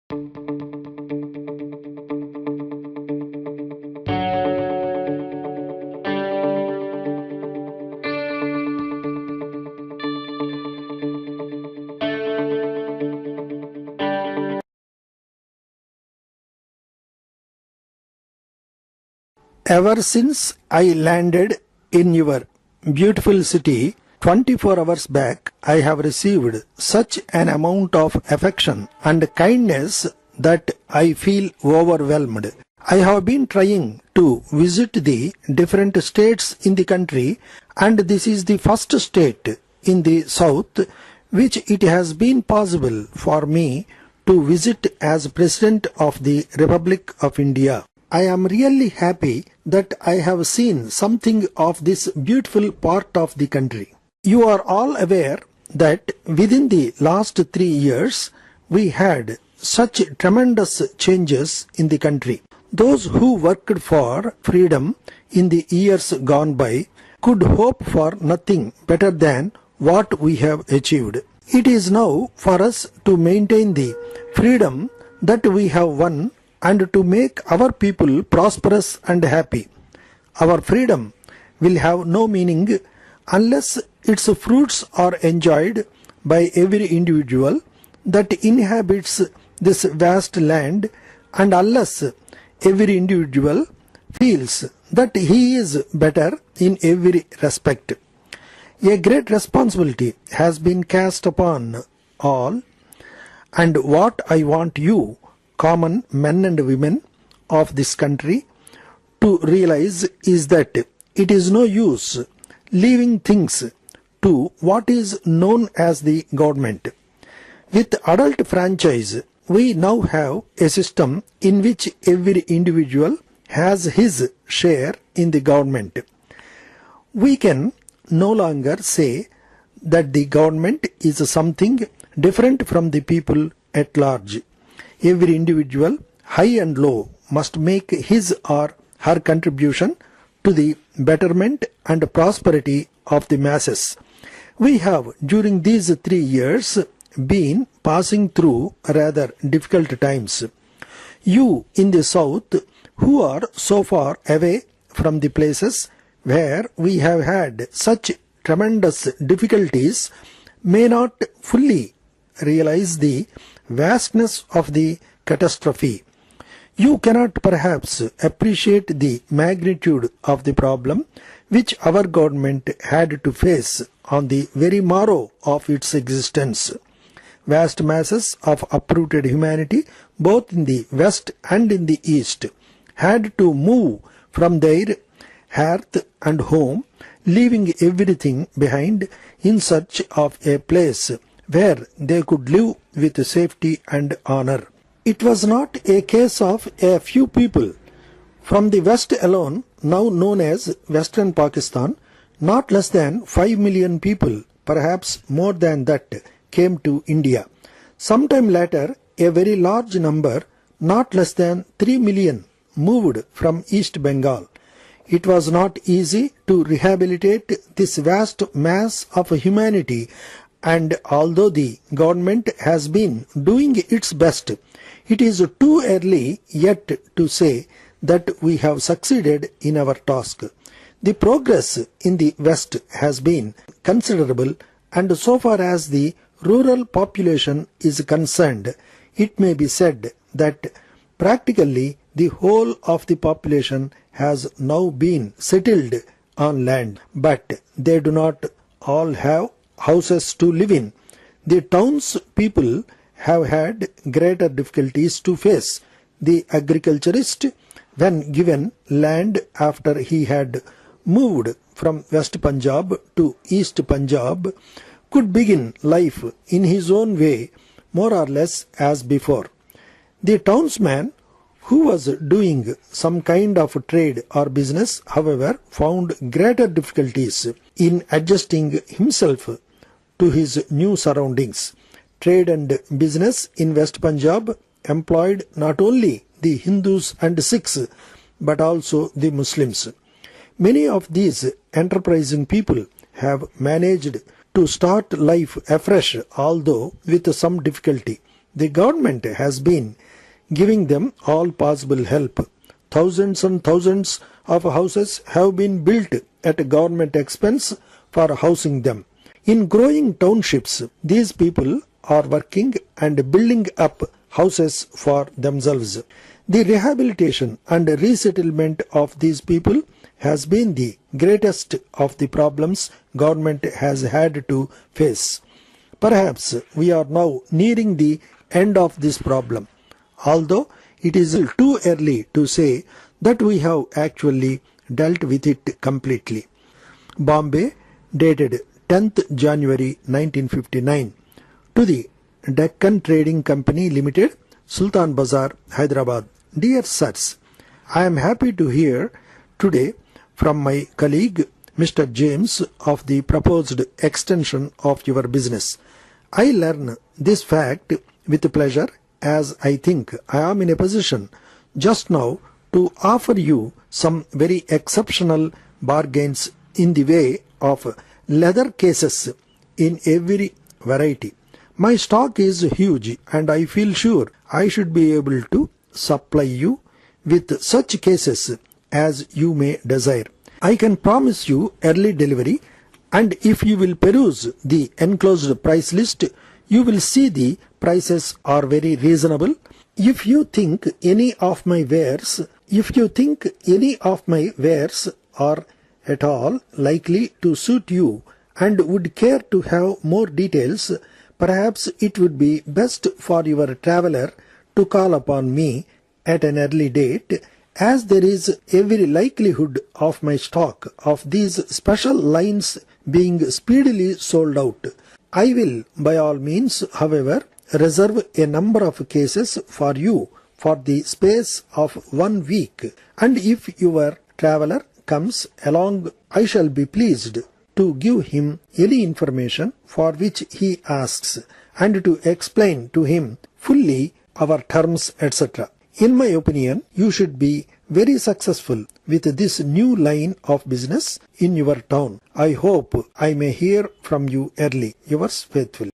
Ever since I landed in your beautiful city 24 hours back, I have received such an amount of affection and kindness that I feel overwhelmed. I have been trying to visit the different states in the country, and this is the first state in the south which it has been possible for me to visit as President of the Republic of India. I am really happy that I have seen something of this beautiful part of the country. You are all aware that within the last 3 years we had such tremendous changes in the country. Those who worked for freedom in the years gone by could hope for nothing better than what we have achieved. It is now for us to maintain the freedom that we have won and to make our people prosperous and happy. Our freedom will have no meaning unless its fruits are enjoyed by every individual that inhabits this vast land, and unless every individual feels that he is better in every respect. A great responsibility has been cast upon all, and what I want you, common men and women of this country, to realize is that it is no use leaving things to what is known as the government. With adult franchise, we now have a system in which every individual has his share in the government. We can no longer say that the government is something different from the people at large. Every individual, high and low, must make his or her contribution to the betterment and prosperity of the masses. We have during these 3 years been passing through rather difficult times. You in the south, who are so far away from the places where we have had such tremendous difficulties, may not fully realize the vastness of the catastrophe. You cannot perhaps appreciate the magnitude of the problem which our government had to face on the very marrow of its existence. Vast masses of uprooted humanity, both in the west and in the east, had to move from their hearth and home, leaving everything behind in search of a place where they could live with safety and honor. It was not a case of a few people. From the west alone, now known as Western Pakistan, not less than 5 million people, perhaps more than that, came to India. Sometime later, a very large number, not less than 3 million, moved from East Bengal. It was not easy to rehabilitate this vast mass of humanity, and although the government has been doing its best, it is too early yet to say that we have succeeded in our task. The progress in the West has been considerable, and so far as the rural population is concerned, it may be said that practically the whole of the population has now been settled on land, but they do not all have houses to live in. The townspeople have had greater difficulties to face. The agriculturist, when given land after he had moved from West Punjab to East Punjab, could begin life in his own way, more or less as before. The townsman who was doing some kind of trade or business, however, found greater difficulties in adjusting himself to his new surroundings. Trade and business in West Punjab employed not only the Hindus and Sikhs but also the Muslims. Many of these enterprising people have managed to start life afresh, although with some difficulty. The government has been giving them all possible help. Thousands and thousands of houses have been built at government expense for housing them. In growing townships, these people are working and building up houses for themselves. The rehabilitation and resettlement of these people has been the greatest of the problems government has had to face. Perhaps we are now nearing the end of this problem, although it is too early to say that we have actually dealt with it completely. Bombay, dated 10th January 1959. To the Deccan Trading Company Limited, Sultan Bazar, Hyderabad. Dear sirs, I am happy to hear today from my colleague Mr. James of the proposed extension of your business. I learn this fact with pleasure, as I think I am in a position just now to offer you some very exceptional bargains in the way of leather cases in every variety. My stock is huge and I feel sure I should be able to supply you with such cases as you may desire. I can promise you early delivery, and if you will peruse the enclosed price list, you will see the prices are very reasonable. If you think any of my wares are at all likely to suit you and would care to have more details, perhaps it would be best for your traveler to call upon me at an early date, as there is every likelihood of my stock of these special lines being speedily sold out. I will by all means, however, reserve a number of cases for you for the space of 1 week, and if your traveler comes along, I shall be pleased to give him any information for which he asks, and to explain to him fully our terms, etc. In my opinion, you should be very successful with this new line of business in your town. I hope I may hear from you early. Yours faithfully.